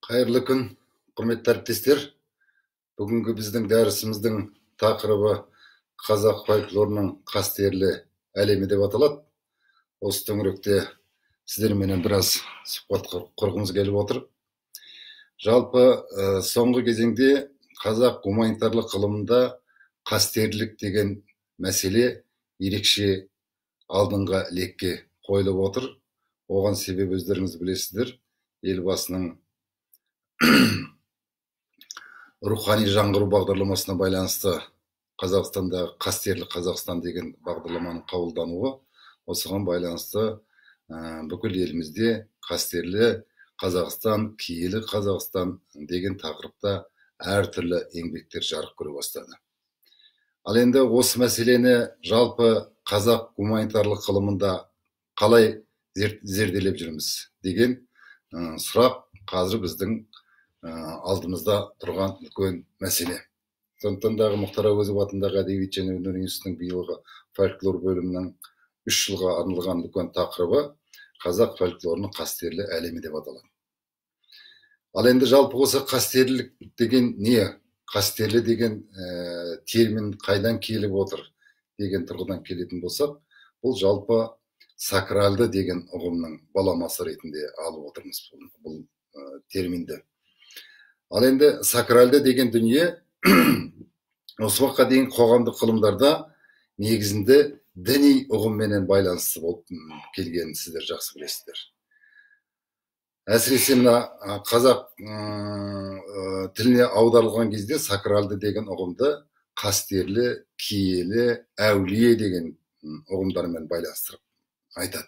Қайырлы күн, құрметті әріптестер. Бүгінгі біздің дәрісіміздің тақырыбы қазақ фольклорының қастерлі әлемі деп аталады. Осы төңіректе сіздерменен біраз сұхбат құрғымыз келіп отыр. Жалпы соңғы кезеңде қазақ гуманитарлық ғылымында қастерлік деген мәселе ерекше алдыңғы лекке қойылып отыр. Оған себеп өздеріңіз білесіздер, елбасының рухани жаңғыру бағдарламасына байланысты Қазақстанда қастерлі Қазақстан деген бағдарламаның қабылдануы, осыған байланысты бүкіл елімізде қастерлі Қазақстан, киелі Қазақстан деген тақырыпта әртүрлі еңбектер жарық көре бастады. Ал енді осы мәселені жалпы қазақ гуманитарлық ғылымында қалай зерделеп жүрміз деген сұрақ қазір біздің алдымызда тұрған үлкен мәселе. Сондықтан дағы Мұхтар Әуезов атындағы әдебиет және өнер институтының биылғы фольклор бөлімінің 3 жылға арналған үлкен тақырыбы қазақ фольклорының қастерлі әлемі деп аталады. Ал енді жалпы осы қастерлік деген не? Қастерлі деген термин қайдан келіп отыр деген тұрғыдан келетін болсақ, бұл жалпы сакральды деген ұғымның баламасы ретінде алып отырмыз бұл терминді. Ал енді сакральды деген дүние осы уақытқа дейін қоғамдық ғылымдарда негізінде діни ұғымменен байланысты болып келгенін сіздер жақсы білесіздер. Әсіресе мына қазақ тіліне аударылған кезде сакральды деген ұғымды қастерлі, киелі, әулие деген ұғымдармен байланыстырып айтады.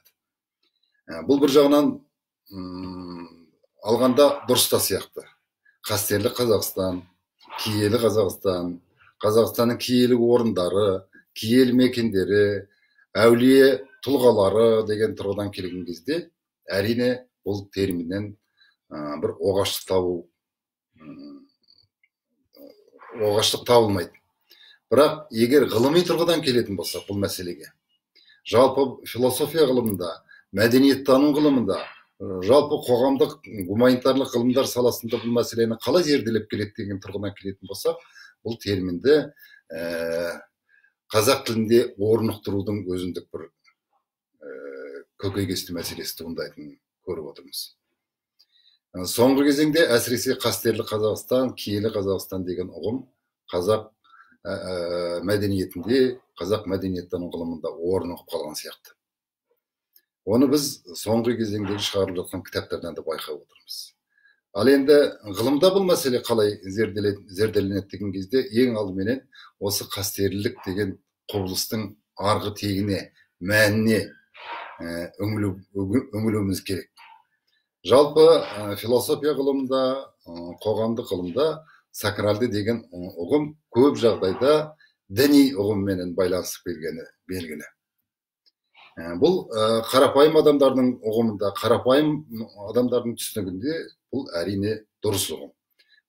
Бұл бір жағынан алғанда дұрыс та сияқты. Қастерлі Қазақстан, киелі Қазақстан, Қазақстанның киелі орындары, киелі мекендері, әулие тұлғалары деген тұрғыдан келген кезде, әрине бұл терминнен бір оғаштық табылмайды. Бірақ егер ғылыми тұрғыдан келетін болсақ бұл мәселеге, жалпы философия ғылымында, мәдениеттану ғылымында, жалпы қоғамдық гуманитарлық ғылымдар саласында бұл мәселені қалай зерделеп келеді деген тұрғыдан келетін болсақ, бұл терминді қазақ тілінде орнықтырудың өзіндік бір көкейкесті мәселесі туындайтынын көріп отырмыз. Соңғы кезеңде әсіресе қастерлі Қазақстан, киелі Қазақстан деген ұғым қазақ мәдениетінде, қазақ мәдениеттану ғылымында орнығып қалған сияқты. Оны біз соңғы кезеңдегі шығарылып жатқан кітаптардан да байқап отырмыз. Ал енді ғылымда бұл мәселе қалай зерделенеді деген кезде ең алдыменен осы қастерлілік деген құбылыстың арғы тегіне, мәніне үңілуіміз керек. Жалпы философия ғылымында, қоғамдық ғылымда сакральды деген ұғым көп жағдайда діни ұғымменен байланысып келгені белгілі. Бұл қарапайым адамдардың ұғымында, қарапайым адамдардың түсінігінде бұл әрине дұрыс ұғым.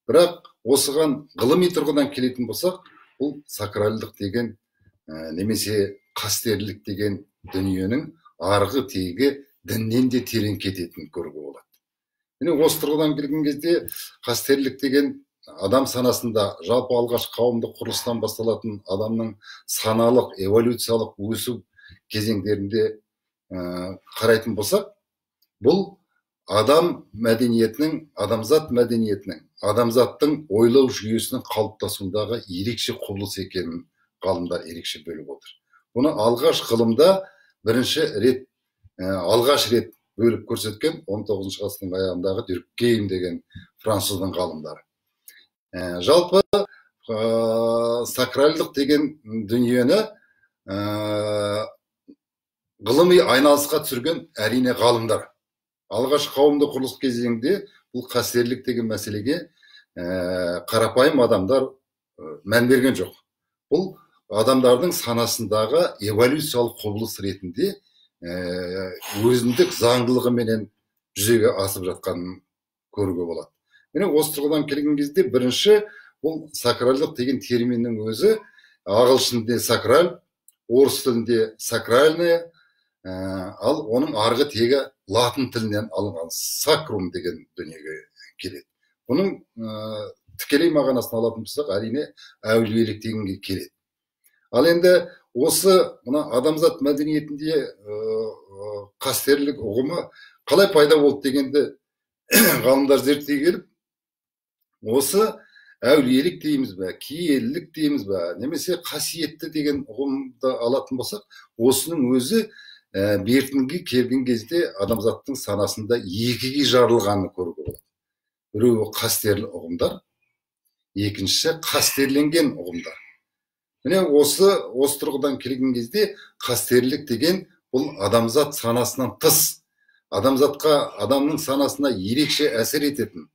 Бірақ осыған ғылыми тұрғыдан келетін болсақ, бұл сакральдық деген немесе қастерлік деген дүниенің арғы тегі діннен де терең кететінін көруге болады. Міне осы тұрғыдан келген кезде қастерлік деген адам санасында жалпы алғаш қауымдық құрылыстан басталатын адамның саналық, эволюциялық өсу кезеңдерінде қарайтын болсақ, бұл адам мәдениетінің, адамзат мәдениетінің, адамзаттың ойлау жүйесінің қалыптасуындағы ерекше құбылыс екенін ғалымдар ерекше бөліп отыр. Бұны алғаш ғылымда бірінші рет, алғаш рет бөліп көрсеткен 19 ғасырдың аяғындағы Дюркгейм деген француздың ғалымдары. Жалпы сакралдық деген дүниені ғылыми айналысқа түсірген әрине ғалымдар. Алғаш қауымды құрылыс кезеңінде бұл қастерлік деген мәселеге қарапайым адамдар мән берген жоқ. Бұл адамдардың санасындағы эволюциялық құбылыс ретінде өзіндік заңдылығыменен жүзеге асып жатқанын көруге болады. Міне осы тұрғыдан келген кезде бірінші бұл сакралдық деген терминнің өзі ағылшын тілінде сакраль, орыс тілінде сакральное, ал оның арғы тегі латын тілінен алынған сакрум деген дүниеге келеді. Бұның тікелей мағынасын алатын болсақ, әрине әулиелік дегенге келеді. Ал енді осы мына адамзат мәдениетінде қастерлік ұғымы қалай пайда болды дегенді ғалымдар зерттей келіп, осы әулиелік дейміз бе, киелілік дейміз бе, немесе қасиетті деген ұғымды алатын болсақ, осының өзі бертінге келген кезде адамзаттың санасында екіге жарылғанын көруге болады. Біреуі қастерлі ұғымдар, екіншісі қастерленген ұғымдар. Міне осы тұрғыдан келген кезде қастерлік деген бұл адамзат санасынан тыс, адамның санасына ерекше әсер ететін,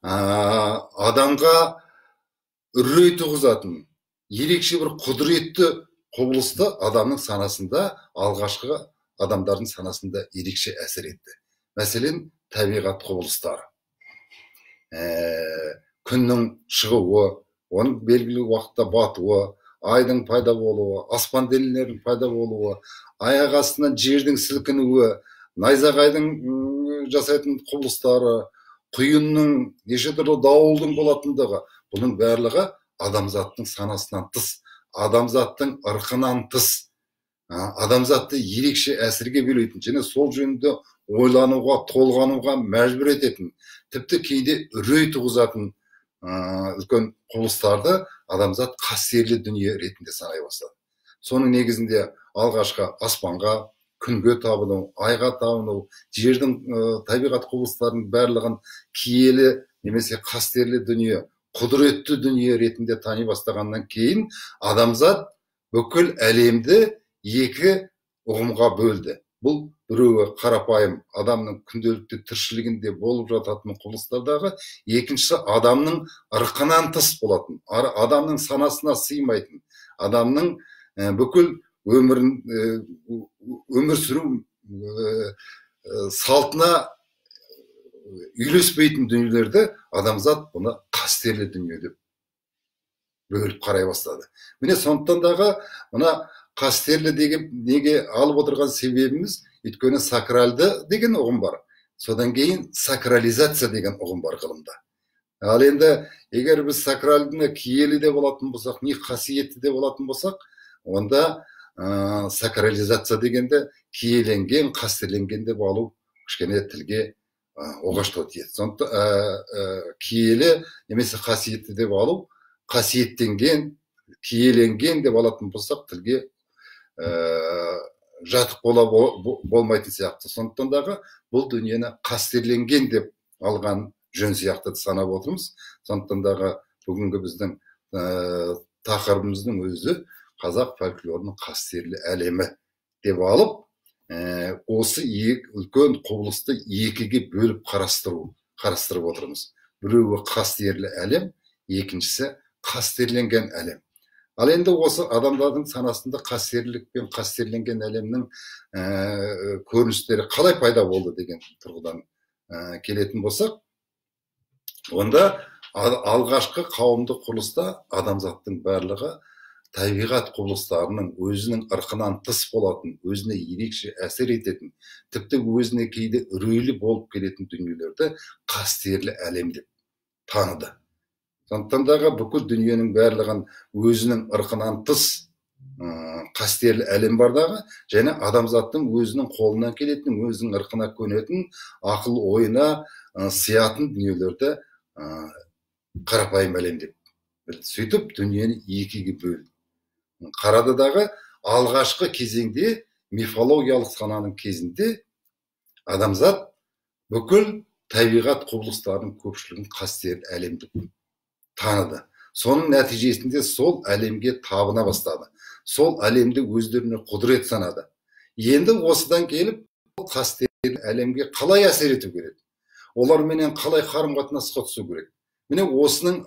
адамға үрей туғызатын, ерекше бір құдіретті құбылысты адамның санасында, алғашқы адамдардың санасында ерекше әсер етті. Мәселен, табиғат құбылыстары. Күннің шығуы, оның белгілі уақытта батуы, айдың пайда болуы, аспан денелерінің пайда болуы, аяқ астынан жердің сілкінуі, найзағайдың жасайтын құбылыстары, құйынның, неше түрлі дауылдың болатындығы, бұның барлығы адамзаттың санасынан тыс, адамзаттың ырқынан тыс, адамзатты ерекше әсерге бөлейтін, және сол жөнінде ойлануға, толғануға мәжбүр ететін, тіпті кейде үрей туғызатын үлкен құбылыстарды адамзат қастерлі дүние ретінде санай бастады. Соның негізінде алғашқы аспанға, күнге табыну, айға табыну, жердің табиғат құбылыстарының барлығын киелі немесе қастерлі дүние, құдіретті дүние ретінде тани бастағаннан кейін адамзат бүкіл әлемді екі ұғымға бөлді. Бұл біреуі қарапайым адамның күнделікті тіршілігінде болып жататын құбылыстардағы, екіншісі адамның ырқынан тыс болатын, адамның санасына сыймайтын, адамның бүкіл өмір сүру салтына үйлеспейтін дүниелерді адамзат бұны қастерлі дүние деп бөліп қарай бастады. Міне сондықтан дағы мына қастерлі деген неге алып отырған себебіміз, өйткені сакралды деген ұғым бар. Содан кейін сакрализация деген ұғым бар ғылымда. Ал енді егер біз сакралдыны киелі де болатын болсақ, не қасиетті де болатын болсақ, онда сакрализация дегенде киеленген, қастерленген деп алу кішкене тілге оғаштау тиеді. Сондықтан киелі немесе қасиетті деп алу, қасиеттенген, киеленген деп алатын болсақ, тілге жатық болмайтын сияқты. Сондықтан дағы бұл дүниені қастерленген деп алған жөн сияқты санап отырмыз. Сондықтан дағы бүгінгі біздің тақырыбымыздың өзі қазақ фольклорының қастерлі әлемі деп алып, осы үлкен құбылысты екіге бөліп қарастырып отырмыз. Біреуі қастерлі әлем, екіншісі қастерленген әлем. Ал енді осы адамдардың санасында қастерлік пен қастерленген әлемнің көріністері қалай пайда болды деген тұрғыдан келетін болсақ, онда алғашқы қауымдық құрылыста адамзаттың барлығы табиғат құбылыстарының өзінің ырқынан тыс болатын, өзіне ерекше әсер ететін, тіпті өзіне кейде үрейлі болып келетін дүниелерді қастерлі әлем деп таныды. Сондықтан дағы бүкіл дүниенің барлығын өзінің ырқынан тыс қастерлі әлем бардағы, және адамзаттың өзінің қолынан келетін, өзінің ырқына көнетін, ақыл ойына сиятын дүниелерді қарапайым әлем деп білді. Сөйтіп дүниені екіге бөлді. Қарады дағы алғашқы кезеңде, мифологиялық сананың кезінде адамзат бүкіл табиғат құбылыстарының көпшілігін қастерлі әлем деп таныды. Соның нәтижесінде сол әлемге табына бастады. Сол әлемді өздеріне құдірет санады. Енді осыдан келіп қастерлі әлемге қалай әсер ету керек? Оларменен қалай қарым-қатынасқа түсу керек? Міне осының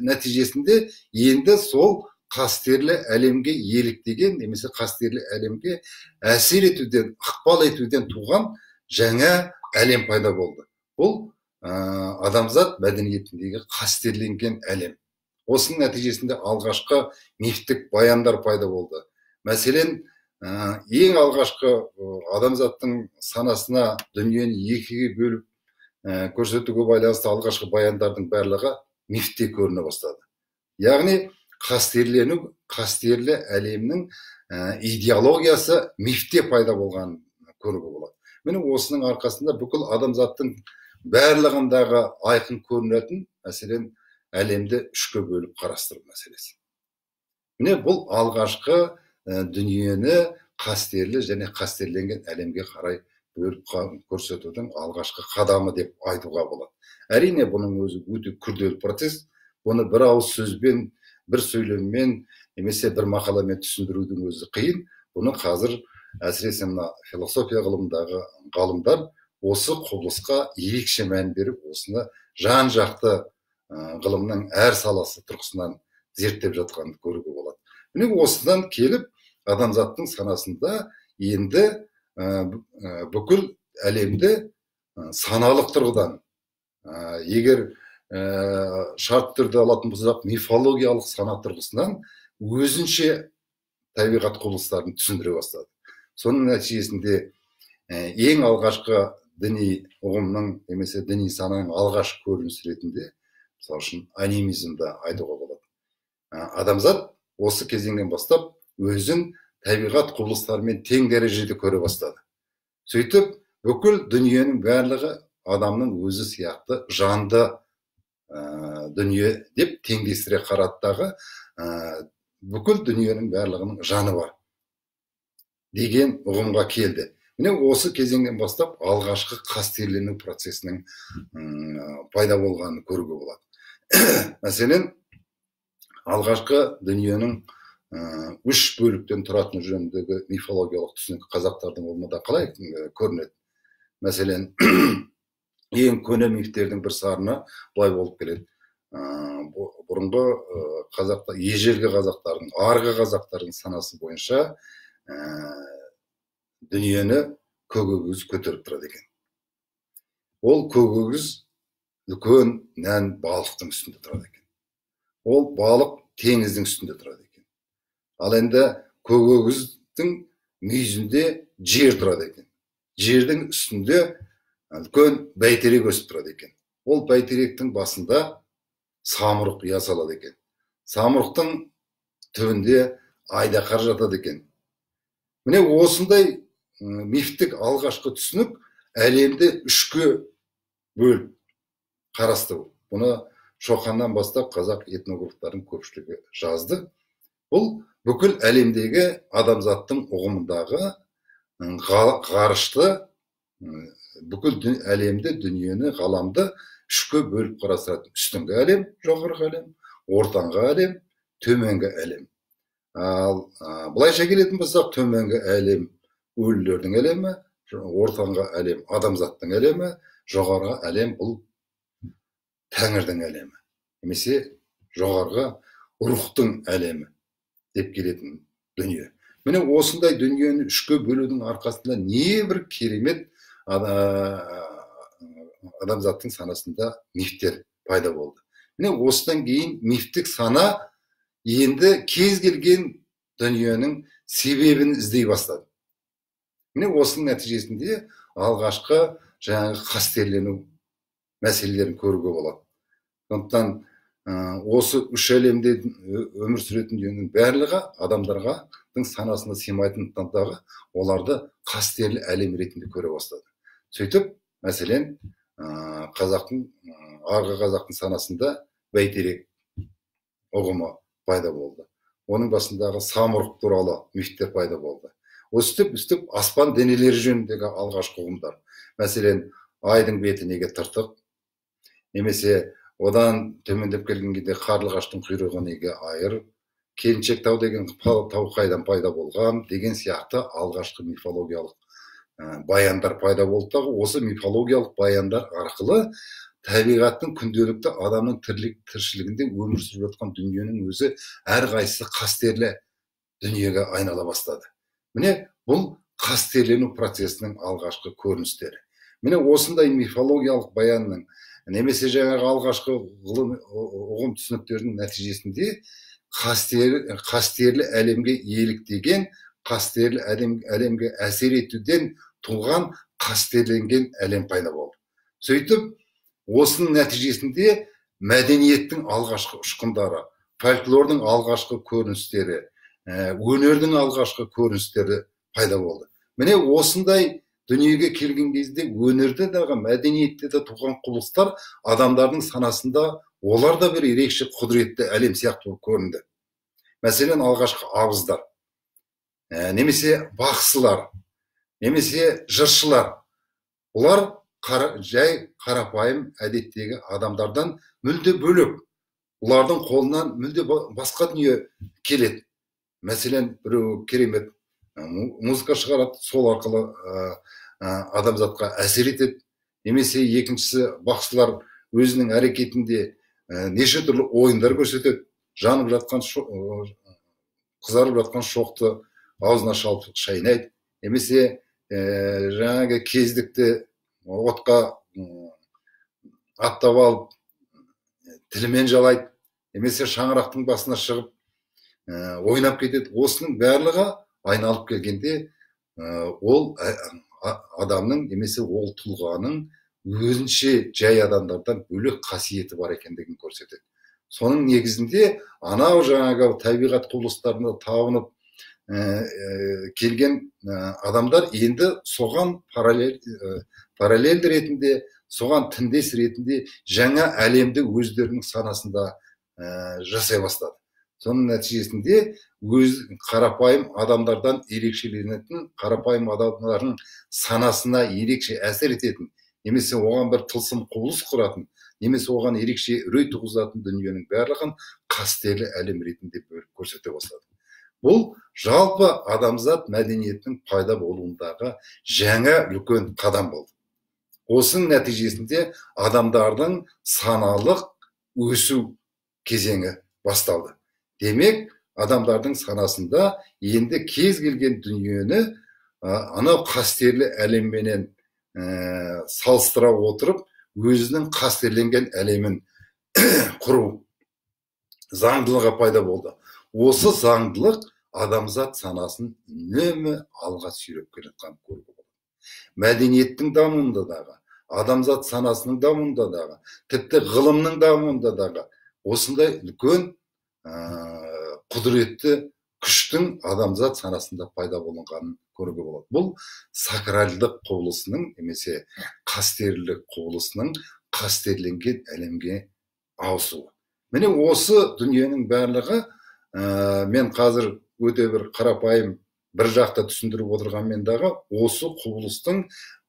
нәтижесінде енді сол қастерлі әлемге еліктеген, немесе қастерлі әлемге әсер етуден, ықпал етуден туған жаңа әлем пайда болды. Бұл адамзат мәдениетіндегі қастерленген әлем. Осының нәтижесінде алғашқы мифтік баяндар пайда болды. Мәселен, ең алғашқы адамзаттың санасына дүниені екіге бөліп көрсетуге байланысты алғашқы баяндардың барлығы мифте көріне бастады. Яғни қастерлі әлемнің идеологиясы мифте пайда болғанын көруге болады. Міне осының арқасында бүкіл адамзаттың барлығындағы айқын көрінетін, мәселен, әлемді үшке бөліп қарастыру мәселесі. Міне бұл алғашқы дүниені қастерлі және қастерленген әлемге қарай бөліп көрсетудің алғашқы қадамы деп айтуға болады. Әрине, бұның өзі өте күрделі процесс. Бұны бір ауыз сөзбен, бір сөйлеммен, немесе бір мақаламен түсіндірудің өзі қиын. Бұны қазір әсіресе мына философия ғылымындағы ғалымдар осы құбылысқа ерекше мән беріп, осыны жан-жақты ғылымның әр саласы тұрғысынан зерттеп жатқанын көруге болады. Міне осыдан келіп, адамзаттың санасында енді бүкіл әлемді саналық тұрғыдан, егер шарт түрде алатын болсақ, мифологиялық сана тұрғысынан өзінше табиғат құбылыстарын түсіндіре бастады. Соның нәтижесінде ең алғашқы діни ұғымның, немесе діни сананың алғашқы көрінісі ретінде, мысалы үшін, анимизмді айтуға болады. Адамзат осы кезеңнен бастап өзін табиғат құбылыстарымен тең дәрежеде көре бастады. Сөйтіп, бүкіл дүниенің барлығы адамның өзі сияқты жанды дүние деп теңдестіре қараттағы бүкіл дүниенің барлығының жаны бар деген ұғымға келді. Міне осы кезеңнен бастап алғашқы қастерлену процесінің пайда болғанын көруге болады. Мәселен, алғашқы дүниенің үш бөліктен тұратыны жөніндегі мифологиялық түсінік қазақтардың болмада қалай көрінеді? Мәселен, ең көне мифтердің бір сарыны былай болып келеді. Бұрынғы қазақтар, ежелгі қазақтардың, арғы қазақтардың санасы бойынша дүниені көкөгіз көтеріп тұрады екен. Ол көкөгіз үлкен нән балықтың үстінде тұрады екен. Ол балық теңіздің үстінде тұрады екен. Ал енді көкөгіздің мүйізінде жер тұрады екен. Жердің үстінде үлкен бәйтерек өсіп тұрады екен. Ол бәйтеректің басында самұрық ұя салады екен. Самұрықтың түбінде айдақар жатады екен. Міне осындай мифтік алғашқы түсінік әлемді үшке бөліп қарастыру. Бұны Шоқаннан бастап қазақ этнографтарының көпшілігі жазды. Бұл бүкіл әлемдегі адамзаттың ұғымындағы ғарышты, бүкіл әлемді, дүниені, ғаламды үшке бөліп қарастырады. Үстіңгі әлем, жоғарғы әлем, ортаңғы әлем, төменгі әлем. Ал былайша келетін болсақ, төменгі әлем өлілердің әлемі, ортаңғы әлем адамзаттың әлемі, жоғарғы әлем бұл тәңірдің әлемі, немесе жоғарғы рухтың әлемі деп келетін дүние. Міне осындай дүниені үшке бөлудің арқасында небір керемет адамзаттың санасында мифтер пайда болды. Міне осыдан кейін мифтік сана енді кез келген дүниенің себебін іздей бастады. Міне осының нәтижесінде алғашқы жаңағы қастерлену мәселелерін көруге болады. Сондықтан осы үш әлемде өмір сүретін дүниенің барлығы адамдарға санасына сыймайтындықтан оларды қастерлі әлем ретінде көре бастады. Сөйтіп, мәселен, қазақтың арғы қазақтың санасында бәйтерек ұғымы пайда болды. Оның басындағы самұрық туралы мифтер пайда болды. Өстіп аспан денелері жөніндегі алғашқы ұғымдар. Мәселен, айдың беті неге тыртық, немесе одан төмендеп келген кезде қарлығаштың құйрығы неге айыр, Келіншек тау деген тау қайдан пайда болған деген сияқты алғашқы мифологиялық баяндар пайда болды. Осы мифологиялық баяндар арқылы табиғаттың күнделікті адамның тіршілігінде өмір сүріп жатқан дүниенің өзі әрқайсысы қастерлі дүниеге айнала бастады. Міне бұл қастерлену процесінің алғашқы көріністері. Міне осындай мифологиялық баянның немесе жаңағы алғашқы ғылым ұғым түсініктердің нәтижесінде қастерлі әлемге еліктеген, қастерлі әлемге әсер етуден туған қастерленген әлем пайда болды. Сөйтіп, осының нәтижесінде мәдениеттің алғашқы ұшқындары, фольклордың алғашқы көріністері, өнердің алғашқы көріністері пайда болды. Міне осындай дүниеге келген кезде өнерде дағы, мәдениетте де туған құбылыстар адамдардың санасында олар да бір ерекше құдіретті әлем сияқты көрінді. Мәселен, алғашқы абыздар, немесе бақсылар, немесе жыршылар. Олар жай қарапайым әдеттегі адамдардан мүлде бөлек. Олардың қолынан мүлде басқа дүние келеді. Мәселен, біреу керемет музыка шығарады, сол арқылы адамзатқа әсер етеді. Немесе екіншісі бақсылар өзінің әрекетінде неше түрлі ойындар көрсетеді. Жанып жатқан, қызарып жатқан шоқты аузына шалып шайнайды. Немесе жаңағы кездікті отқа аттап алып тілімен жалайды. Немесе шаңырақтың басына шығып ойнап кетеді. Осының барлығы айналып келгенде ол адамның немесе ол тұлғаның өзінше жай адамдардан бөлек қасиеті бар екендігін көрсетеді. Соның негізінде анау жаңағы табиғат құбылыстарына табынып келген адамдар енді соған параллель ретінде, соған тіндес ретінде жаңа әлемді өздерінің санасында жасай бастады. Соның нәтижесінде өз қарапайым адамдардан ерекшеленетін, қарапайым адамдардың санасына ерекше әсер ететін, немесе оған бір тылсым құбылыс құратын, немесе оған ерекше үрей туғызатын дүниенің барлығын қастерлі әлем ретінде көрсете бастады. Бұл жалпы адамзат мәдениетінің пайда болуындағы жаңа үлкен қадам болды. Осының нәтижесінде адамдардың саналық өсу кезеңі басталды. Демек, адамдардың санасында енді кез келген дүниені анау қастерлі әлемменен салыстыра отырып, өзінің қастерленген әлемін құру заңдылығы пайда болды. Осы заңдылық адамзат санасын үнемі алға сүйреп келатқанын көруге болады. Мәдениеттің дамуында дағы, адамзат санасының дамуында дағы, тіпті ғылымның дамуында дағы осындай үлкен құдіретті күштің адамзат санасында пайда болғанын көруге болады. Бұл сакралдық құбылысының немесе қастерлік құбылысының қастерленген әлемге ауысуы. Міне осы дүниенің барлығы мен қазір өте бір қарапайым бір жақта түсіндіріп отырғанмен дағы осы құбылыстың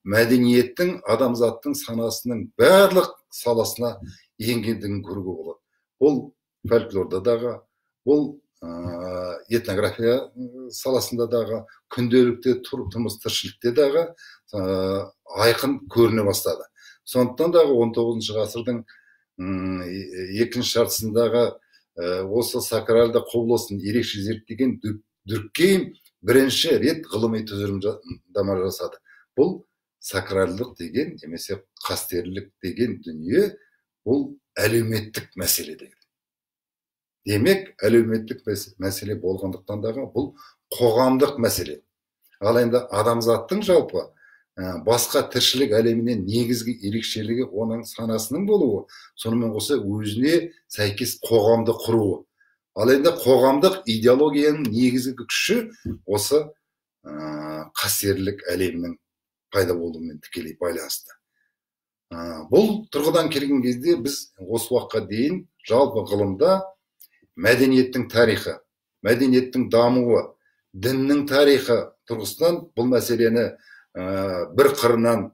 мәдениеттің адамзаттың санасының барлық саласына енгендігін көруге болады. Бұл фольклорда дағы, бұл этнография саласында дағы, күнделікті тұрмыс тіршілікте дағы айқын көріне бастады. Сондықтан дағы 19 ғасырдың екінші жартысындағы осы сакралды құбылысын ерекше зерттеген Дуркгейм бірінші рет ғылыми тұжырымдама жасады. Бұл сакралдық деген немесе қастерлік деген дүние бұл әлеуметтік мәселе деген. Демек, әлеуметтік мәселе болғандықтан дағы бұл қоғамдық мәселе. Ал енді адамзаттың жалпы басқа тіршілік әлемінен негізгі ерекшелігі оның санасының болуы, сонымен қоса өзіне сәйкес қоғамды құруы. Ал енді қоғамдық идеологияның негізгі күші осы қастерлік әлемнің пайда болуымен тікелей байланысты. Бұл тұрғыдан келген кезде біз осы уақытқа дейін жалпы ғылымда мәдениеттің тарихы, мәдениеттің дамуы, діннің тарихы тұрғысынан бұл мәселені бір қырынан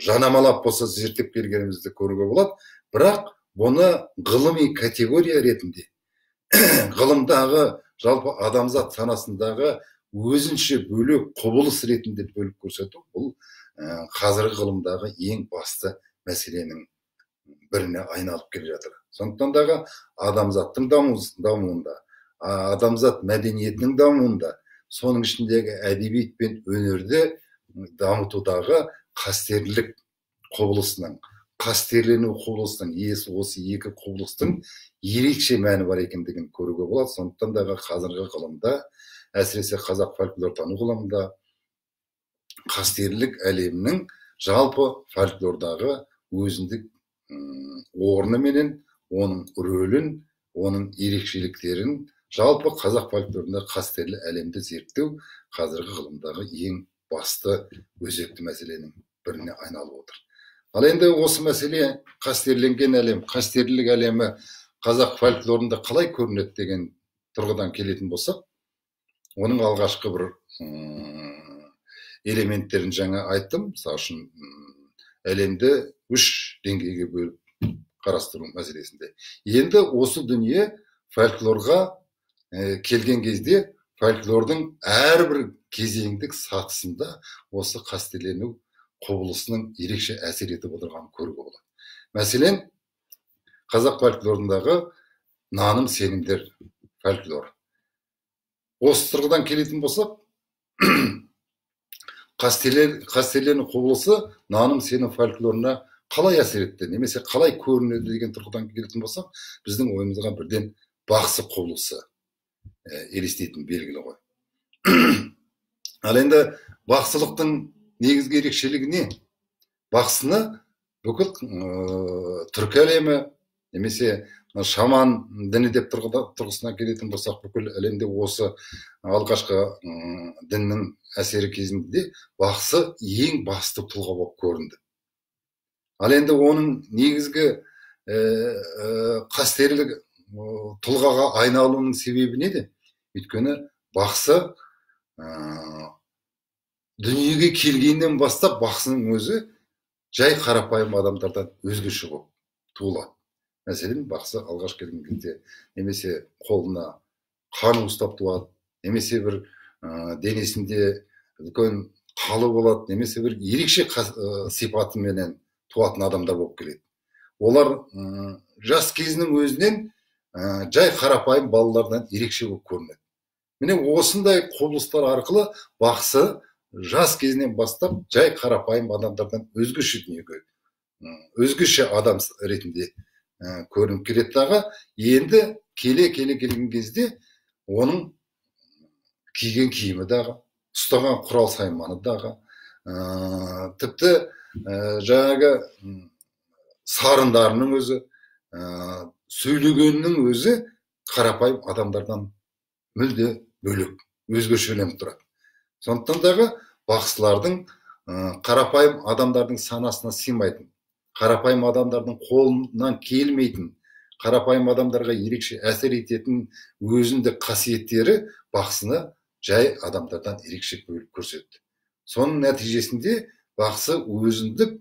жанамалап болса зерттеп келгенімізді көруге болады. Бірақ бұны ғылыми категория ретінде, ғылымдағы жалпы адамзат санасындағы өзінше бөлек құбылыс ретінде бөліп көрсету, бұл қазіргі ғылымдағы ең басты мәселенің біріне айналып келе жатыр. Сондықтан дағы адамзаттың дамуында, адамзат мәдениетінің дамуында, соның ішіндегі әдебиет пен өнерді дамытудағы қастерлік құбылысының, қастерлену құбылысының иесі осы екі құбылыстың ерекше мәні бар екендігін көруге болады. Сондықтан дағы қазіргі ғылымда, әсіресе қазақ фольклортану ғылымында қастерлік әлемнің жалпы фольклордағы өзіндік орны менен, оның рөлін, оның ерекшеліктерін, жалпы қазақ фольклорында қастерлі әлемді зерттеу қазіргі ғылымдағы ең басты өзекті мәселенің біріне айналып отыр. Ал енді осы мәселе қастерленген әлем, қастерлік әлемі қазақ фольклорында қалай көрінеді деген тұрғыдан келетін болсақ, оның алғашқы бір элементтерін жаңа айттым. Мысалы үшін әлемді үш деңгейге бөліп қарастыру мәселесінде. Енді осы дүние фольклорға келген кезде фольклордың әрбір кезеңдік сатысында осы қастерлену құбылысының ерекше әсер етіп отырғанын көруге болады. Мәселен, қазақ фольклорындағы наным сенімдер фольклор. Осы тұрғыдан келетін болсақ, қастерлену құбылысы наным сенім фольклорына қалай әсер етті, немесе қалай көрінеді деген тұрғыдан келетін болсақ, біздің ойымызға бірден бақсы құбылысы елестейтін белгілі ғой. Ал енді бақсылықтың негізгі ерекшелігі не? Бақсыны бүкіл түркі әлемі, немесе шаман діні деп тұрғысына келетін болсақ, бүкіл әлемде осы алғашқы діннің әсері кезінде бақсы ең басты тұлға болып көрінді. Ал енді оның негізгі қастерлік тұлғаға айналуының себебі неде? Өйткені бақсы дүниеге келгеннен бастап бақсының өзі жай қарапайым адамдардан өзгеше болып туылады. Мәселен, бақсы алғаш келген кезде немесе қолына қан ұстап туады, немесе бір денесінде үлкен қалы болады, немесе бір ерекше сипатыменен туатын адамдар болып келеді. Олар жас кезінің өзінен жай қарапайым балалардан ерекше болып көрінеді. Міне осындай құбылыстар арқылы бақсы жас кезінен бастап жай қарапайым адамдардан өзгеше дүниеге, өзгеше адам ретінде көрініп келеді дағы. Енді келген кезде оның киген киімі дағы, ұстаған құрал сайманы дағы, тіпті жаңағы сарындарының өзі, сөйлегеннің өзі қарапайым адамдардан мүлде бөлек, өзгешеленіп тұрады. Сондықтан дағы бақсылардың қарапайым адамдардың санасына сыймайтын, қарапайым адамдардың қолынан келмейтін, қарапайым адамдарға ерекше әсер ететін өзіндік қасиеттері бақсыны жай адамдардан ерекше бөліп көрсетті. Соның нәтижесінде бақсы өзіндік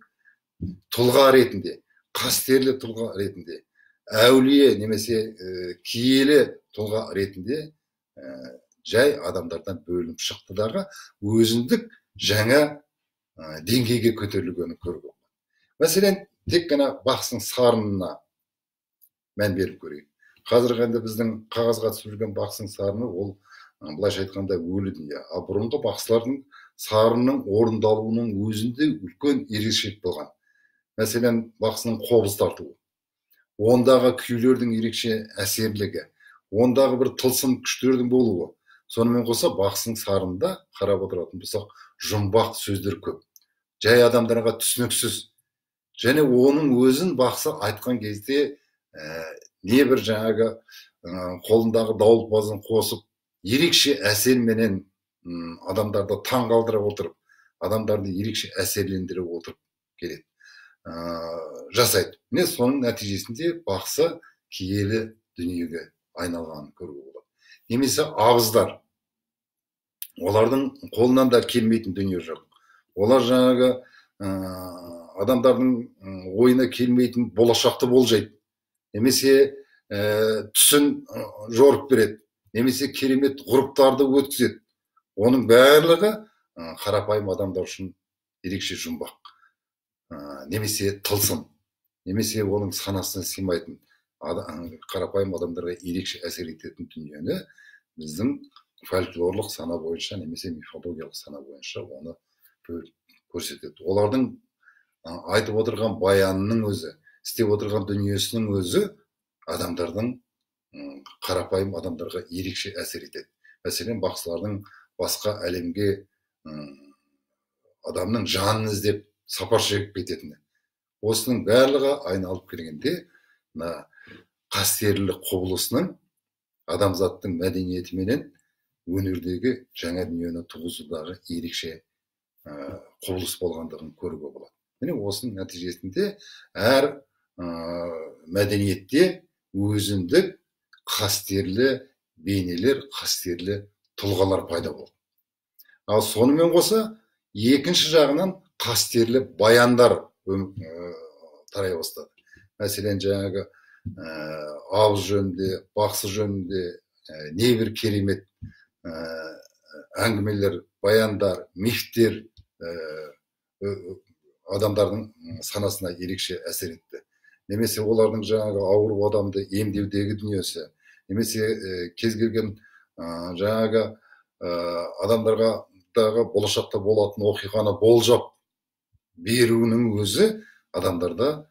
тұлға ретінде, қастерлі тұлға ретінде, әулие немесе киелі тұлға ретінде жай адамдардан бөлініп шықты дағы өзіндік жаңа деңгейге көтерілгенін көруге болады. Мәселен, тек қана бақсының сарынына мән беріп көрейік. Қазіргі енді біздің қағазға түсіп жүрген бақсының сарыны ол былайша айтқанда өлі дүние. Ал бұрынғы бақсылардың сарынның орындалуының өзінде үлкен ерекшелік болған. Мәселен, бақсының қобыз тартуы, ондағы күйлердің ерекше әсерлігі, ондағы бір тылсым күштердің болуы. Сонымен қоса бақсының сарында қарап отыратын болсақ, жұмбақ сөздер көп, жай адамдарға түсініксіз. Және оның өзін бақсы айтқан кезде небір жаңағы қолындағы дауылпазын қосып, ерекше әсерменен адамдарды таң қалдырып отырып, адамдарды ерекше әсерлендіре отырып келеді. жасайды. Міне соның нәтижесінде бақсы киелі дүниеге айналғанын көруге болады. Немесе абыздар, олардың қолынан да келмейтін дүние жоқ. Олар жаңағы адамдардың ойына келмейтін болашақты болжайды. Немесе түсін жорып береді. Немесе керемет ғұрыптарды өткізеді. Оның барлығы қарапайым адамдар үшін ерекше жұмбақ. Немесе тылсым. Немесе оның санасына сыймайтын, қарапайым адамдарға ерекше әсер ететін дүниені біздің фольклорлық сана бойынша немесе мифологиялық сана бойынша оны көрсетеді. Олардың айтып отырған баянының өзі, істеп отырған дүниесінің өзі адамдардың, қарапайым адамдарға ерекше әсер етеді. Мәселен, бақсылардың басқа әлемге адамның жанын іздеп сапар шегіп кететіні. Осының барлығы айналып келгенде қастерлі құбылысының адамзаттың мәдениеті менен өнердегі жаңа дүниені туғызудағы ерекше құбылыс болғандығын көруге болады. Міне осының нәтижесінде әр мәдениетте өзіндік қастерлі бейнелер, қастерлі тұлғалар пайда болды. Ал сонымен қоса, екінші жағынан қастерлі баяндар тарай бастады. Мәселен, жаңағы абыз жөнінде, бақсы жөнінде небір керемет әңгімелер, баяндар, мифтер адамдардың санасына ерекше әсер етті. Немесе олардың жаңағы ауру адамды емдеудегі дүниесі, немесе кез келген жаңағы адамдарға болашақта болатын оқиғаны болжап беруінің өзі адамдарда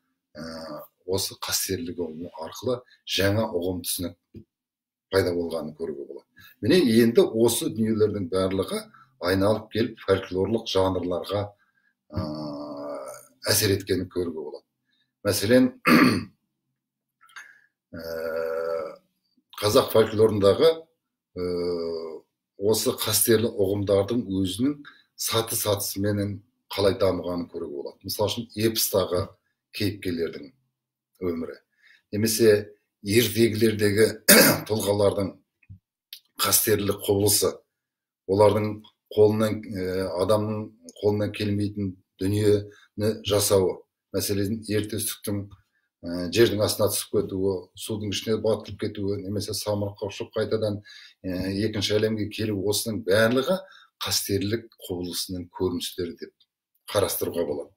осы қастерлік арқылы жаңа ұғым түсінік пайда болғанын көруге болады. Міне енді осы дүниелердің барлығы айналып келіп фольклорлық жанрларға әсер еткенін көруге болады. Мәселен, қазақ фольклорындағы осы қастерлі ұғымдардың өзінің саты-сатысымен қалай дамығанын көруге болады. Мысалы үшін, эпостағы кейіпкерлердің өмірі, немесе ертегілердегі тұлғалардың қастерлі құбылысы, олардың адамның қолынан келмейтін дүниені жасауы. Мәселен, ертөстіктің жердің астына түсіп кетуі, судың ішіне батып кетуі, немесе самұрыққа ұшып қайтадан екінші әлемге келу, осының барлығы қастерлік құбылысының көріністері деп қарастыруға болады.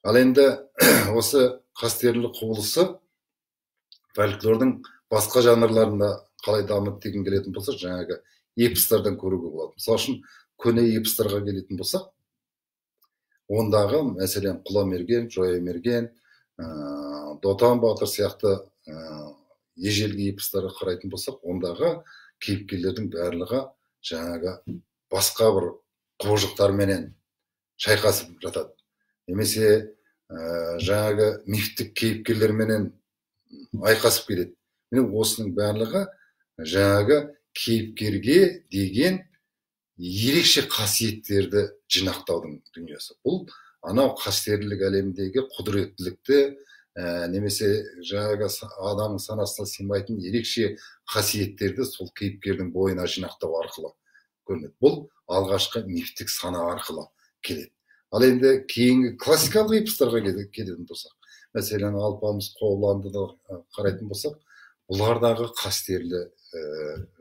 Ал енді осы қастерлі құбылысы фольклордың басқа жанрларында қалай дамыды деген келетін болса, жаңағы эпостардан көруге болады. Мысалы үшін, көне эпостарға келетін болсақ, ондағы мәселен Құламерген, Жоямерген, Дотан батыр сияқты ежелгі эпостарға қарайтын болсақ, ондағы кейіпкерлердің барлығы жаңағы басқа бір құбыжықтарменен шайқасып жатады. Немесе жаңағы мифтік кейіпкерлерменен айқасып келеді. Міне осының барлығы жаңағы кейіпкерге деген ерекше қасиеттерді жинақтаудың дүниесі. Бұл анау қастерлік әлемдегі құдіреттілікті, немесе жаңағы адамның санасына сыймайтын ерекше қасиеттерді сол кейіпкердің бойына жинақтау арқылы көрінеді. Бұл алғашқы мифтік сана арқылы келеді. Ал енді кейінгі классикалық эпостарға келетін болсақ, мәселен, Алпамыс, Қобыланды қарайтын болсақ, бұлардағы қастерлі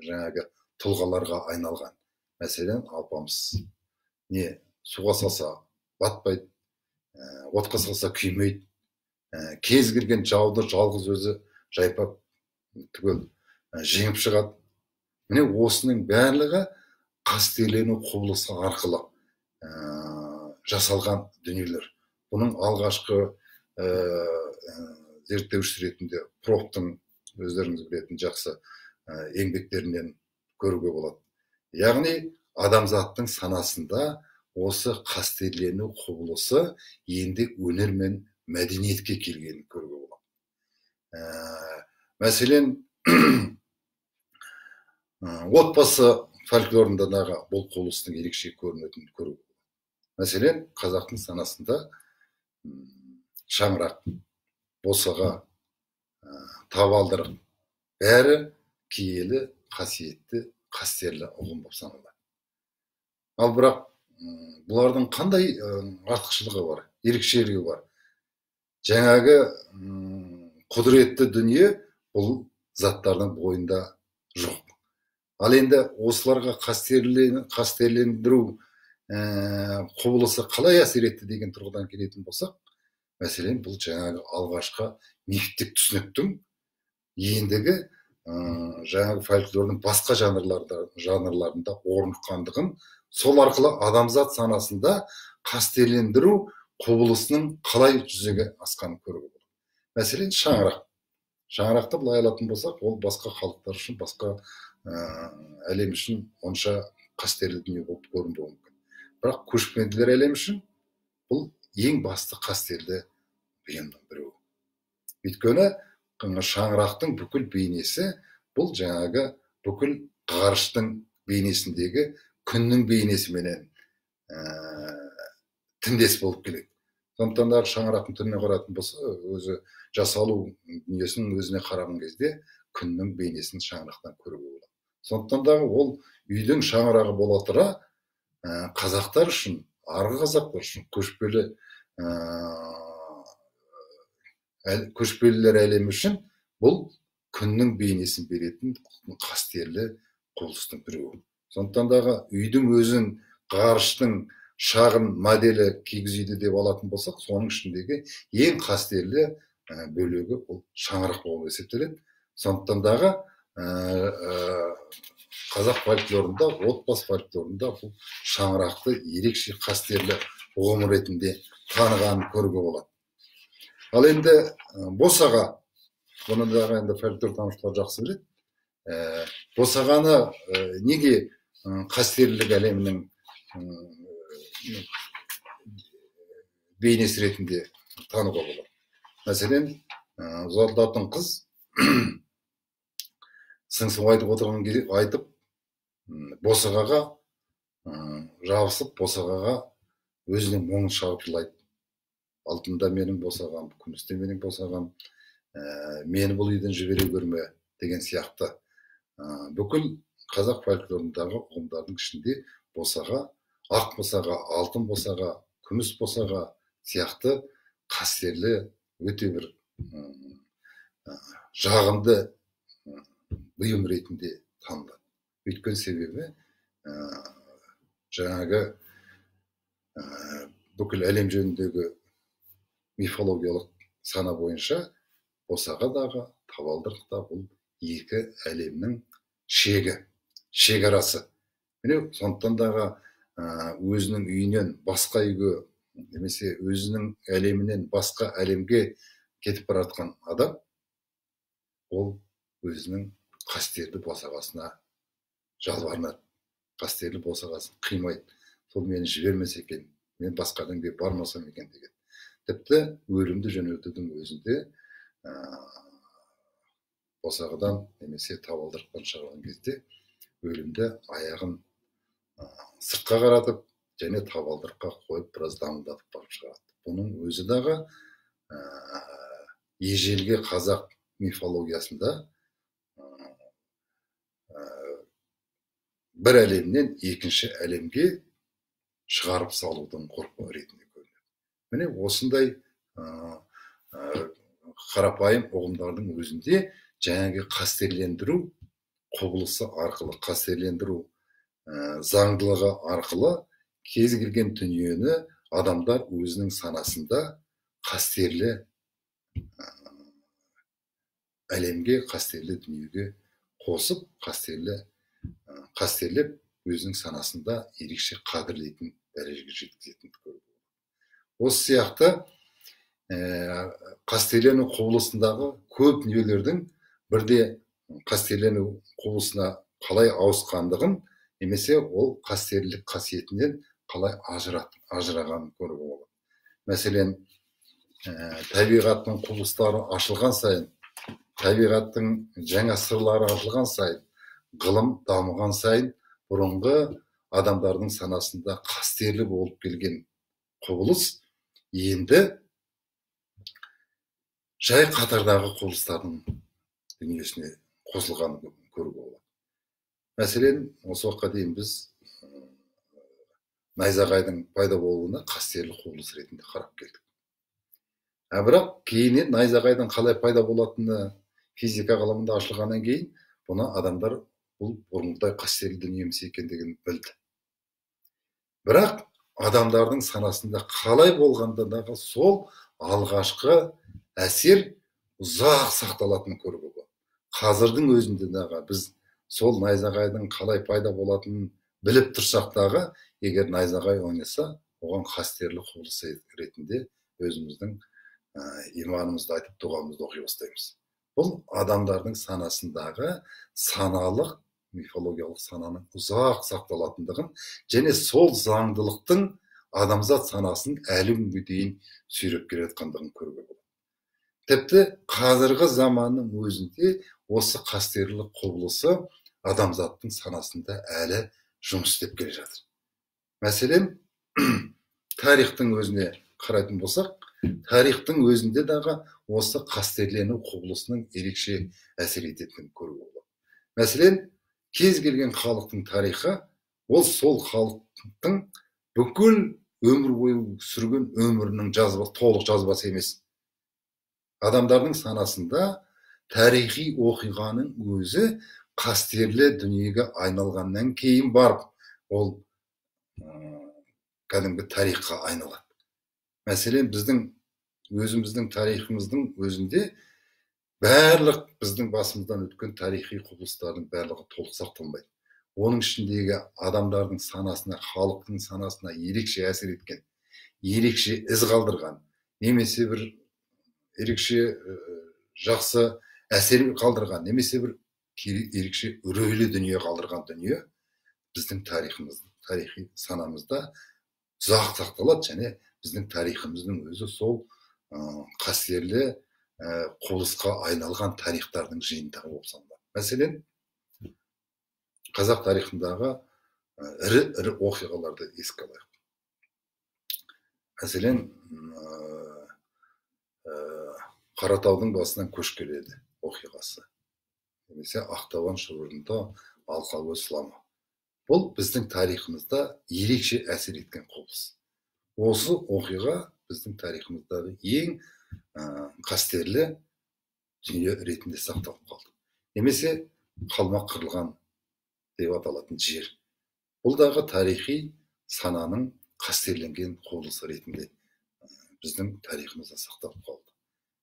жаңағы тұлғаларға айналған. Мәселен, Алпамыс суға салса батпайды, отқа салса күймейді, кез келген жауды жалғыз өзі жайпап түгел жеңіп шығады. Міне осының барлығы қастерлену құбылысы арқылы жасалған дүниелер. Бұның алғашқы зерттеушісі ретінде Проптың, өздеріңіз білетін жақсы еңбектерінен көруге болады. Яғни адамзаттың санасында осы қастерлену құбылысы енді өнер мен мәдениетке келгенін көруге болады. Мәселен, отбасы фольклорындағы бұл құбылыстың ерекше көрінетінін көруге болады. Мәселен, қазақтың санасында шаңырақ, босаға, табалдырық бәрі киелі, қасиетті, қастерлі ұғым болып саналады. Ал бірақ бұлардың қандай артықшылығы бар, ерекшелігі бар? Жаңағы құдіретті дүние бұл заттардың бойында жоқ. Ал енді осыларға қастерлендіру құбылысы қалай әсер етті деген тұрғыдан келетін болсақ, мәселен, бұл жаңағы алғашқы мифтік түсініктің ендігі жаңағы фольклордың басқа жанрларында орныққандығын, сол арқылы адамзат санасында қастерлендіру құбылысының қалай жүзеге асқанын көруге болады. Мәселен, шаңырақ. Шаңырақты былай алатын болсақ, ол басқа халықтар үшін, басқа әлем үшін онша қастерлі дүние болып көрінбеуі мүмкін. Бірақ көшпенділер әлем үшін бұл ең басты қастерлі бұйымның біреуі. Өйткені шаңырақтың бүкіл бейнесі бұл жаңағы бүкіл ғарыштың бейнесіндегі күннің бейнесіменен тіндес болып келеді. Сондықтан да шаңырақтың түріне қарайтын болса, өзі жасалу дүниесінің өзіне қараған кезде күннің бейнесін шаңырақтан көруге болады. Сондықтан да ол үйдің шаңырағы бола тұра, қазақтар үшін, арғы қазақтар үшін, көшпелілер әлемі үшін бұл күннің бейнесін беретін қастерлі құбылыстың біреуі. Сондықтан дағы үйдің өзін ғарыштың шағын моделі кигіз үйді деп алатын болсақ, соның ішіндегі ең қастерлі бөлігі бұл шаңырақ болып есептеледі. Сондықтан дағы қазақ фольклорында, отбасы фольклорында бұл шаңырақты ерекше қастерлі ұғым ретінде танығанын көруге болады. Ал енді босаға, бұны да енді фольклор танушылар жақсы біледі. Босағаны неге қастерлілік әлемінің бейнесі ретінде тануға болады? Мәселен, золдаттың қыз сыңсып айтып отырған кезде айтып, босағаға жабысып, босағаға өзінің мұңын шағып жылайды. Алтында менің босағам, күмісте менің босағам, мені бұл үйден жібере көрме деген сияқты. Бүкіл қазақ фольклорындағы ұғымдардың ішінде босаға, ақ босаға, алтын босаға, күміс босаға сияқты қастерлі, өте бір жағымды бұйым ретінде танылады. Өйткені себебі жаңағы бүкіл әлем жөніндегі мифологиялық сана бойынша босағадағы, табалдырықта бұл екі әлемнің шекарасы. Міне, сондықтан дағы өзінің үйінен басқа үйге, немесе өзінің әлемінен басқа әлемге кетіп бара жатқан адам, ол өзінің қастерлі босағасына жалбарынады, қастерлі босағасын қимайды. Сол мені жібермесе екен, мен басқа әлемге бармасам екен деген. Тіпті өлімді жөнелтудің өзінде босағадан немесе табалдырықтан шығарған кезде өлімді аяғын сыртқа қаратып, және табалдырыққа қойып, біраз дамылдатып барып шығарады. Бұның өзі дағы ежелгі қазақ мифологиясында бір әлемнен екінші әлемге шығарып салудың ғұрпы ретінде көрінеді. Міне осындай қарапайым ұғымдардың өзінде жаңағы қастерлендіру құбылысы арқылы, қастерлендіру заңдылығы арқылы кез келген дүниені адамдар өзінің санасында қастерлі әлемге, қастерлі дүниеге қосып, қастерлеп өзінің санасында ерекше қадірлейтін дәрежеге жеткізетінді көріп болады. Осы сияқты қастерлену құбылысындағы көп дүниелердің бірде қастерлену құбылысына қалай ауысқандығын, немесе ол қастерлік қасиетінен қалай ажырағанын көруге болады. Мәселен, табиғаттың құбылыстары ашылған сайын, табиғаттың жаңа сырлары ашылған сайын, ғылым дамыған сайын, бұрынғы адамдардың санасында қастерлі болып келген құбылыс енді жай қатардағы құбылыстардың дүниесіне қосылғанын көруге болады. Мәселен, осы уақытқа дейін біз найзағайдың пайда болуына қастерлі құбылыс ретінде қарап келдік. Бірақ кейіннен найзағайдың қалай пайда болатыны физика ғылымында ашылғаннан кейін, бұны адамдар бұл бұрынғыдай қастерлі дүние емес екендігін білді. Бірақ адамдардың санасында қалай болғандағы сол алғашқы әсер ұзақ сақталатынын көруге болады. Қазірдің өзінде дағы біз сол найзағайдың қалай пайда болатынын біліп тұрсақ дағы, егер найзағай ойнаса, оған қастерлі құбылыс ретінде өзіміздің иманымызды айтып, дұғамызды оқи бастаймыз. Бұл адамдардың санасындағы саналық, мифологиялық сананың ұзақ сақталатындығын және сол заңдылықтың адамзат санасын әлі күнге дейін сүйреп келе жатқандығын көруге болады. Тіпті қазіргі заманның өзінде осы қастерлі құбылысы адамзаттың санасында әлі жұмыс істеп келе жатыр. Мәселен, тарихтың өзіне қарайтын болсақ, тарихтың өзінде дағы осы қастерлену құбылысының ерекше әсер ететінін көруге болады. Мәселен, кез келген халықтың тарихы, ол сол халықтың бүкіл өмір бойы сүрген өмірінің толық жазбасы емес. Адамдардың санасында тарихи оқиғаның өзі қастерлі дүниеге айналғаннан кейін барып, ол кәдімгі тарихқа айналады. Мәселен, біздің өзіміздің тарихымыздың өзінде барлық біздің басымыздан өткен тарихи құбылыстардың барлығы толық сақталмайды. Оның ішіндегі адамдардың санасына, халықтың санасына ерекше әсер еткен, ерекше із қалдырған, немесе бір ерекше жақсы әсер қалдырған, немесе бір ерекше үрейлі дүние қалдырған дүние біздің тарихи санамызда ұзақ сақталады, және біздің тарихымыздың өзі сол қастерлі құбылысқа айналған тарихтардың жиынтығы болып саналады. Мәселен, қазақ тарихындағы ірі оқиғаларды еске алайық. Мәселен, Қаратаудың басынан көш келеді оқиғасы, немесе Ақтабан шұбырында Алқакөз сұлама. Бұл біздің тарихымызда ерекше әсер еткен құбылыс. Осы оқиға біздің тарихымыздағы ең қастерлі дүние ретінде сақталып қалды. Немесе қалмақ қырылған деп аталатын жер. Бұл дағы тарихи сананың қастерленген құбылысы ретінде біздің тарихымызда сақталып қалды.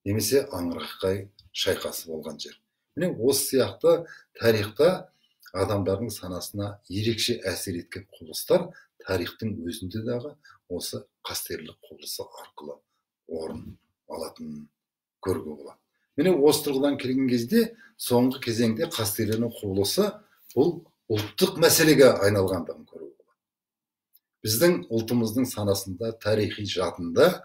Немесе Аңырақай шайқасы болған жер. Міне осы сияқты тарихта адамдардың санасына ерекше әсер еткен құбылыстар тарихтың өзінде дағы осы қастерлі құбылысы арқылы орын алатынын көруге болады. Міне осы тұрғыдан келген кезде, соңғы кезеңде қастерлену құбылысы бұл ұлттық мәселеге айналғандығын көруге болады. Біздің ұлтымыздың санасында, тарихи жадында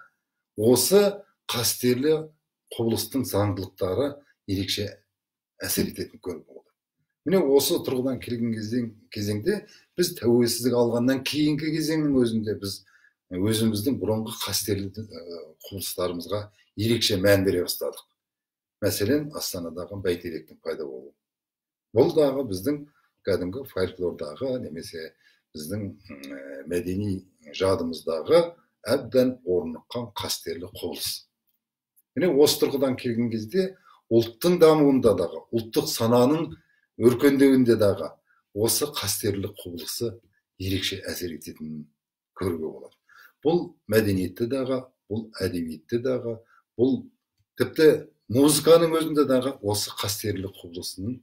осы қастерлі құбылыстың заңдылықтары ерекше әсер ететінін көруге болады. Міне осы тұрғыдан келген кезеңде біз тәуелсіздік алғаннан кейінгі кезеңнің өзінде біз өзіміздің бұрынғы қастерлі құбылыстарымызға ерекше мән бере бастадық. Мәселен, Астанадағы бәйтеректің пайда болуы. Бұл дағы біздің кәдімгі фольклордағы, немесе біздің мәдени жадымыздағы әбден орныққан қастерлі құбылыс. Міне осы тұрғыдан келген кезде ұлттың дамуында дағы, ұлттық сананың өркендеуінде дағы осы қастерлі құбылысы ерекше әсер ететінін көруге болады. Бұл мәдениетте дағы, бұл әдебиетте дағы, бұл тіпті музыканың өзінде дағы осы қастерлі құбылысының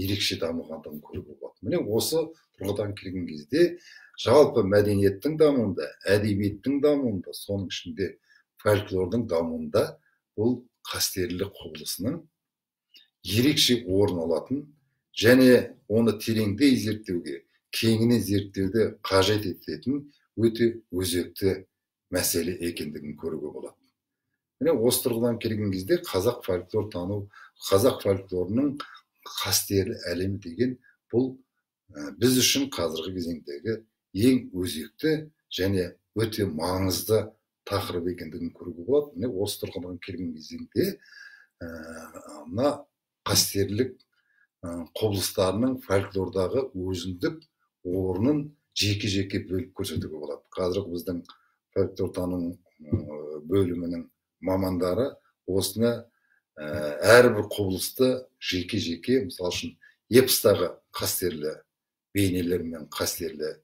ерекше дамығандығын көруге болады. Міне осы тұрғыдан келген кезде жалпы мәдениеттің дамуында, әдебиеттің дамуында, соның ішінде фольклордың дамуында бұл қастерлі құбылысының ерекше орын алатын және оны тереңдей зерттеуге, кеңінен зерттеуді қажет ететін өте өзекті мәселе екендігін көруге болады. Міне осы тұрғыдан келген кезде қазақ фольклор тану, қазақ фольклорының қастерлі әлемі деген бұл біз үшін қазіргі кезеңдегі ең өзекті және өте маңызды тақырып екендігін көруге болады. Міне осы тұрғыдан келген кезеңде мына қастерлік құбылыстарының фольклордағы өзіндік орнын жеке бөліп көрсетуге болады. Қазір біздің фольклортану бөлімінің мамандары осыны әрбір құбылысты жеке, мысалы үшін эпостағы қастерлі бейнелер мен қастерлі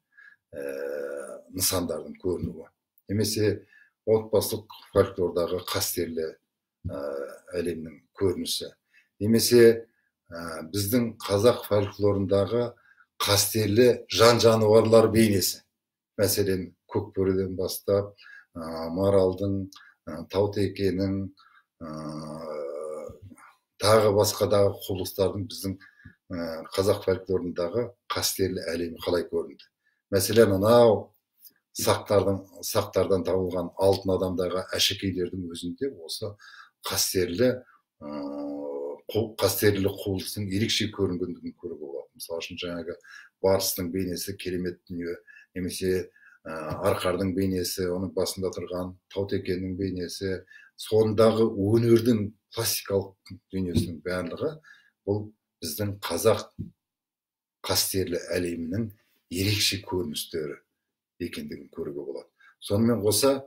нысандардың көрінуі, немесе отбасылық фольклордағы қастерлі әлемнің көрінісі, немесе біздің қазақ фольклорындағы қастерлі жан-жануарлар бейнесі. Мәселен, көкбөріден бастап, маралдың, таутекенің, тағы басқадағы құбылыстардың біздің қазақ фольклорындағы қастерлі әлемі қалай көрінді. Мәселен, анау сақтардан табылған алтын адамдағы әшекейлердің өзінде осы қастерлі құбылыстың ерекше көрінгендігін көруге болады. Мысалы үшін, жаңағы барыстың бейнесі керемет дүние, немесе арқардың бейнесі, оның басында тұрған таутекеннің бейнесі, сондағы өнердің классикалық дүниесінің барлығы бұл біздің қазақ қастерлі әлемінің ерекше көріністері екендігін көруге болады. Сонымен қоса,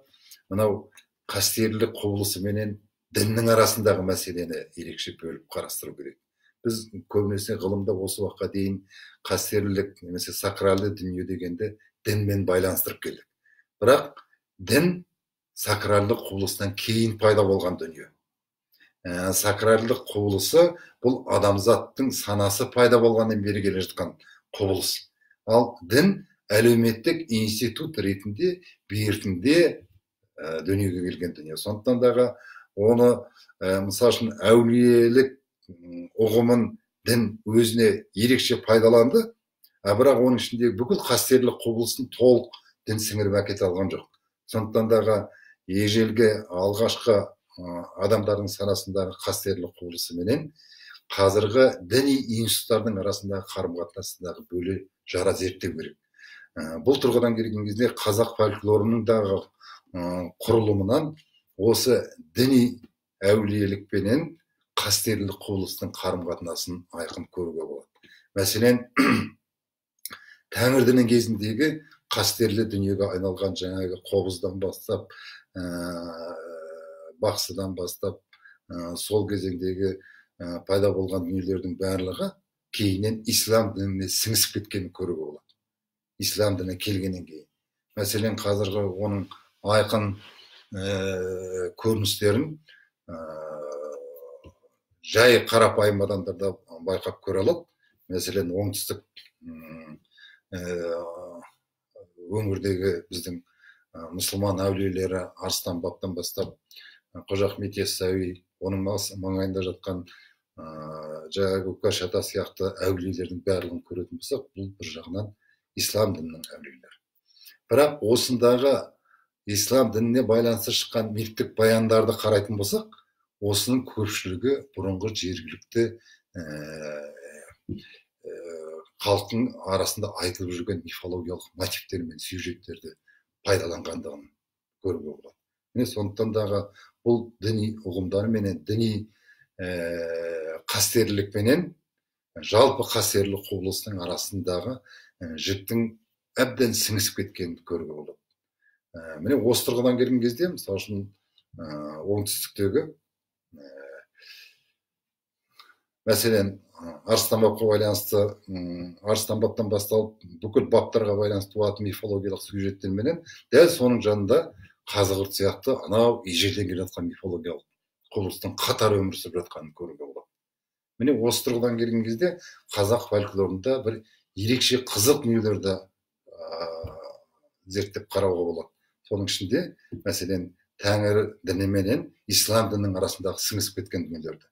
мынау қастерлі құбылысы менен діннің арасындағы мәселені ерекше бөліп қарастыру керек. Біз көбінесе ғылымда осы уақытқа дейін қастерлілік немесе сакралды дүние дегенде дінмен байланыстырып келдік. Бірақ дін сакралдық құбылыстан кейін пайда болған дүние. Сакралдық құбылысы бұл адамзаттың санасы пайда болғаннан бері келе жатқан құбылыс. Ал дін әлеуметтік институт ретінде бертінде дүниеге келген дүние. Сондықтан дағы оны, мысалы үшін, әулиелік ұғымын дін өзіне ерекше пайдаланды, бірақ оның ішіндегі бүкіл қастерлі құбылысын толық дін сіңіріп әкете алған жоқ. Сондықтан дағы ежелгі алғашқы адамдардың санасындағы қастерлі құбылысы менен қазіргі діни институттардың арасындағы қарым-қатынастағы бөле жара зерттеу керек. Бұл тұрғыдан келген кезде қазақ фольклорының дағы құрылымынан осы діни әулиелікпенен қастерлі құбылыстың қарым-қатынасын айқын көруге болады. Мәселен, Тәңір дінінің кезіндегі қастерлі дүниеге айналған жаңағы қобыздан бастап, бақсыдан бастап, сол кезеңдегі пайда болған дүниелердің барлығы кейіннен ислам дініне сіңісіп кеткенін көруге болады. Ислам дініне келгеннен кейін. Мәселен, қазіргі оның айқын көріністерін жай қарапайым адамдарда байқап көре алады. Мәселен, оңтүстік өңірдегі біздің мұсылман әулиелері Арыстан бабтан бастап Қожа Ахмет Яссауи, оның маңайында жатқан жаңағы Үкаш ата сияқты әулиелердің барлығын көретін болсақ, бұл бір жағынан ислам дінінің әулиелері. Бірақ осындағы ислам дініне байланысты шыққан мифтік баяндарды қарайтын болсақ, осының көпшілігі бұрынғы жергілікті халықтың арасында айтылып жүрген мифологиялық мотивтер мен сюжеттерді пайдаланғандығын көруге болады. Міне сондықтан дағы бұл діни ұғымдар менен, діни қастерлілік менен жалпы қастерлі құбылыстың арасындағы жіктің әбден сіңісіп кеткенін көруге болады. Міне осы тұрғыдан келген кезде, мысалы үшін, оңтүстіктегі мәселен Арыстан бабқа байланысты, Арыстан баптан басталып бүкіл баптарға байланысты туатын мифологиялық сюжеттер менен дәл соның жанында қазығұрт сияқты анау ежелден келе жатқан мифологиялық құбылыстың қатар өмір сүріп жатқанын көруге болады. Міне осы тұрғыдан келген кезде қазақ фольклорында бір ерекше қызық дүниелерді зерттеп қарауға болады. Соның ішінде, мәселен, Тәңір діні менен ислам дінінің арасындағы сіңісіп кеткен дүниелерді.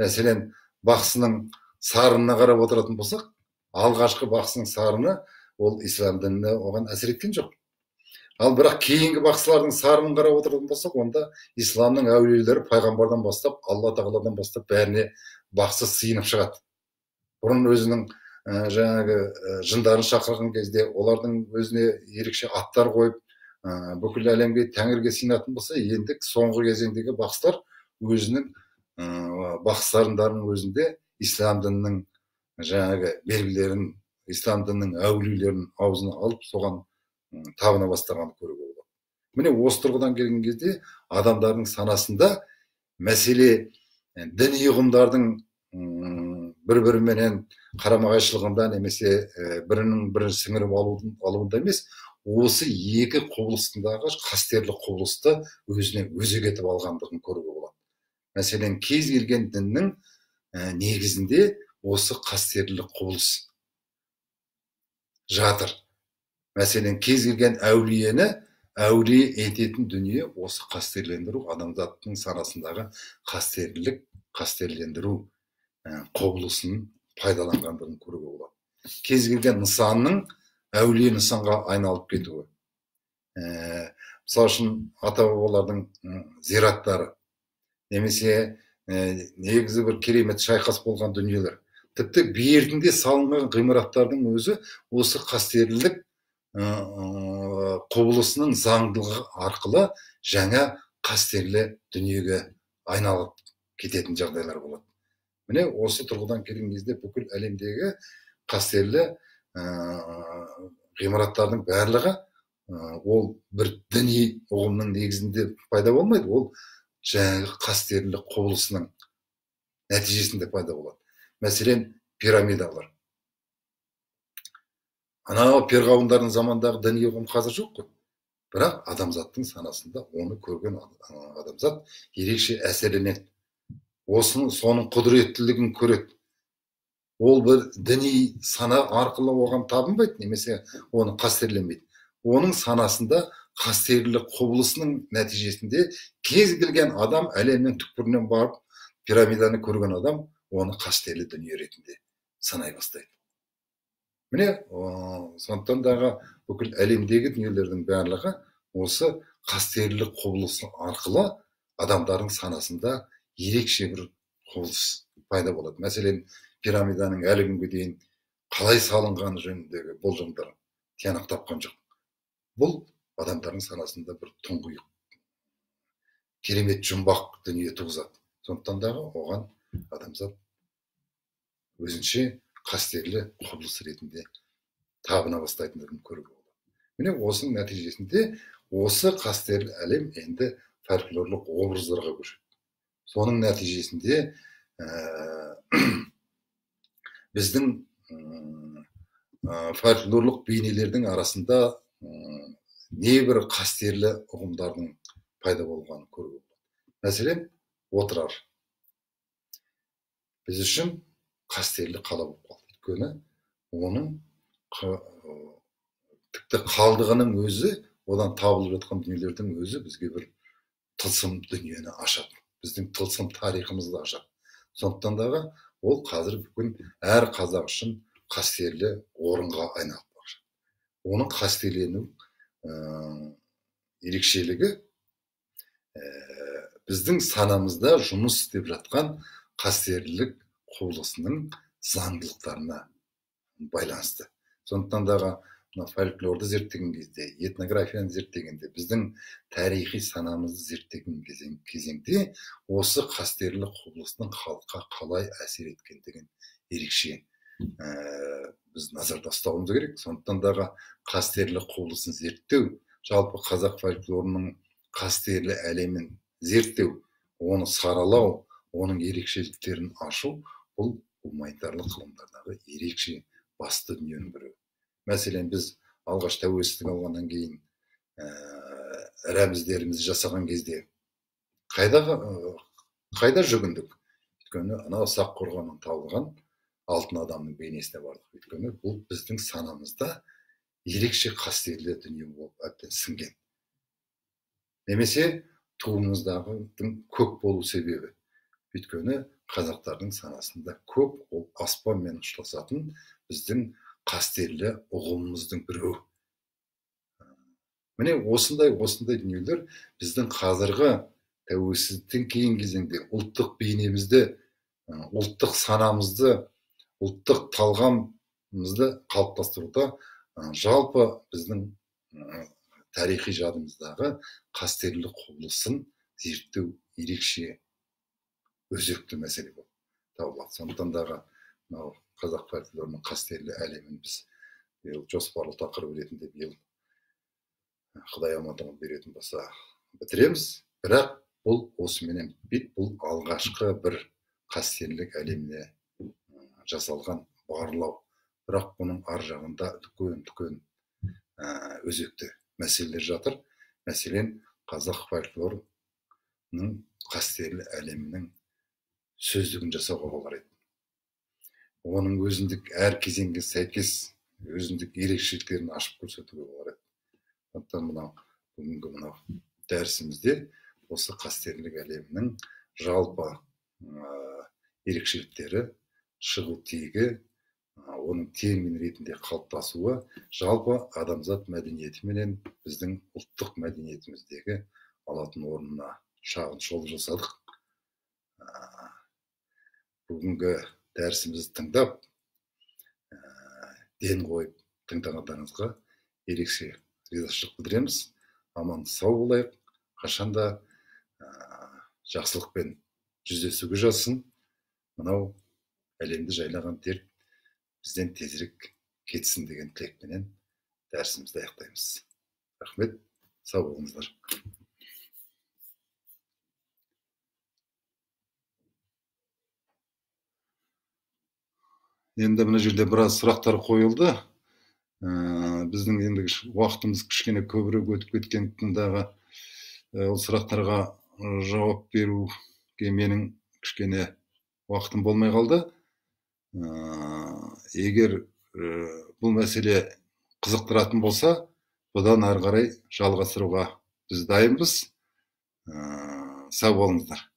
Мәселен, бақсының сарынына қарап отыратын болсақ, алғашқы бақсының сарыны ол ислам дініне оған әсер еткен жоқ. Ал бірақ кейінгі бақсылардың сарынын қарап отыратын болсақ, онда исламның әулиелері пайғамбардан бастап, Алла тағаладан бастап бәріне бақсы сыйынып шығады. Бұрын өзінің жаңағы жындарын шақырған кезде олардың өзіне ерекше аттар қойып, бүкіл әлемге Тәңірге сыйынатын болса, енді соңғы кезеңдегі бақсылар өзінің бақсыларының өзінде ислам дінінің жаңағы белгілерін, ислам дінінің әулиелерін аузына алып соған табына бастағанды көруге болады. Міне осы тұрғыдан келген кезде адамдардың санасында мәселе діни ұғымдардың бір біріменен қарама қайшылығында немесе бірінің бірін сіңіріп алуында емес, осы екі құбылысындағы қастерлі құбылысты өзіне өзек етіп алғандығын көруге болады. Мәселен, кез келген діннің негізінде осы қастерлі құбылыс жатыр. Мәселен, кез келген әулиені әулие ететін дүние осы қастерлендіру, адамзаттың санасындағы қастерлендіру құбылысын пайдаланғандығын көруге болады. Кез келген нысанның әулие нысанға айналып кетуі. Мысалы үшін ата бабалардың зираттары, немесе негізі бір керемет шайқас болған дүниелер. Тіпті бертінде салынған ғимараттардың өзі осы қастерлілік құбылысының заңдылығы арқылы жаңа қастерлі дүниеге айналып кететін жағдайлар болады. Міне осы тұрғыдан келген кезде бүкіл әлемдегі қастерлі ғимараттардың барлығы ол бір діни ұғымның негізінде пайда болмайды, ол жаңағы қастерлі құбылысының нәтижесінде пайда болады. Мәселен, пирамидалар. Анау перғауындардың замандағы діни ұғым қазір жоқ қой. Бірақ адамзаттың санасында оны көрген адамзат ерекше әсерленеді. Соның құдіреттілігін көреді. Ол бір діни сана арқылы оған табынбайды, немесе оны қастерленбейді. Оның санасында қастерлі құбылысының нәтижесінде кез келген адам әлемнің түкпірінен барып пирамиданы көрген адам оны қастерлі дүние ретінде санай бастайды. Міне, сондықтан дағы бүкіл әлемдегі дүниелердің барлығы осы қастерлі құбылысы арқылы адамдардың санасында ерекше бір құбылыс пайда болады. Мәселен, пирамиданың әлі күнге дейін қалай салынғаны жөніндегі болжамдар тиянақ тапқан жоқ. Бұл адамдардың санасында бір тұңғиық, керемет жұмбақ дүние туғызады. Сондықтан дағы оған адамзат өзінше қастерлі құбылыс ретінде табына бастайтындығын көруге болады. Міне осының нәтижесінде осы қастерлі әлем енді фольклорлық образдарға көшеді. Соның нәтижесінде біздің фольклорлық бейнелердің арасында небір қастерлі ұғымдардың пайда болғанын көруге болады. Мәселен, отырар біз үшін қастерлі қала болып қалды. Өйткені оның тіпті қалдығының өзі, одан табылып жатқан дүниелердің өзі бізге бір тылсым дүниені ашады. Біздің тылсым тарихымызды ашады. Сондықтан дағы ол қазір бүгін әр қазақ үшін қастерлі орынға айналып бара жатыр. Оның қастерлену ерекшелігі біздің санамызда жұмыс істеп жатқан қастерлілік құбылысының заңдылықтарына байланысты. Сондықтан дағы фольклорды зерттеген кезде, этнографияны зерттегенде, біздің тарихи санамызды зерттеген кезеңде осы қастерлі құбылыстың халыққа қалай әсер еткендігін ерекше біз назарда ұстауымыз керек. Сондықтан дағы қастерлі құбылысын зерттеу, жалпы қазақ фольклорының қастерлі әлемін зерттеу, оны саралау, оның ерекшеліктерін ашу, бұл гуманитарлық ғылымдардағы ерекше басты дүниенің бірі. Мәселен, біз алғаш тәуелсіздік алғаннан кейін рәміздерімізді жасаған кезде қайда жүгіндік? Өйткені анау Сақ-қорғаннан табылған алтын адамның бейнесіне бардық. Өйткені бұл біздің санамызда ерекше қастерлі дүние болып әбден сіңген. Немесе туымыздағы көк болу себебі. Өйткені қазақтардың санасында көк ол аспанмен ұштасатын біздің қастерлі ұғымымыздың біреуі. Міне осындай дүниелер біздің қазіргі тәуелсіздіктен кейін кезеңде ұлттық бейнемізді, ұлттық санамызды, ұлттық талғамымызды қалыптастыруда жалпы біздің тарихи жадымыздағы қастерлі құбылысын зерттеу ерекше өзекті мәселе болып табылады. Сондықтан дағы мынау қазақ фольклорының қастерлі әлемін біз биыл жоспарлы тақырып ретінде биыл Құдай амандығын беретін болса бітіреміз. Бірақ бұл осыменен бит, бұл алғашқы бір қастерлік әлеміне жасалған барлау. Бірақ бұның ар жағында үлкен өзекті мәселелер жатыр. Мәселен, қазақ фольклорының қастерлі әлемінің сөздігін жасауға болар еді. Оның өзіндік әр кезеңге сәйкес өзіндік ерекшеліктерін ашып көрсетуге болар еді. Сондықтан бүгінгі мынау дәрісімізде осы қастерлік әлемінің жалпы ерекшеліктері, шығу тегі, оның термин ретінде қалыптасуы, жалпы адамзат мәдениеті менен біздің ұлттық мәдениетіміздегі алатын орнына шағын шолу жасадық. Бүгінгі дәрісімізді тыңдап, ден қойып тыңдағандарыңызға ерекше ризашылық білдіреміз. Аман сау болайық. Қашанда жақсылықпен жүздесуге жазсын. Мынау әлемді жайлаған дерт бізден тезірек кетсін деген тілекпенен дәрісімізді аяқтаймыз. Рахмет, сау болыңыздар. Енді мына жерде біраз сұрақтар қойылды. Біздің енді уақытымыз кішкене көбірек өтіп кеткендігіндағы ол сұрақтарға жауап беруге менің кішкене уақытым болмай қалды. Егер бұл мәселе қызықтыратын болса, бұдан ары қарай жалғастыруға біз дайынбыз. Сау болыңыздар.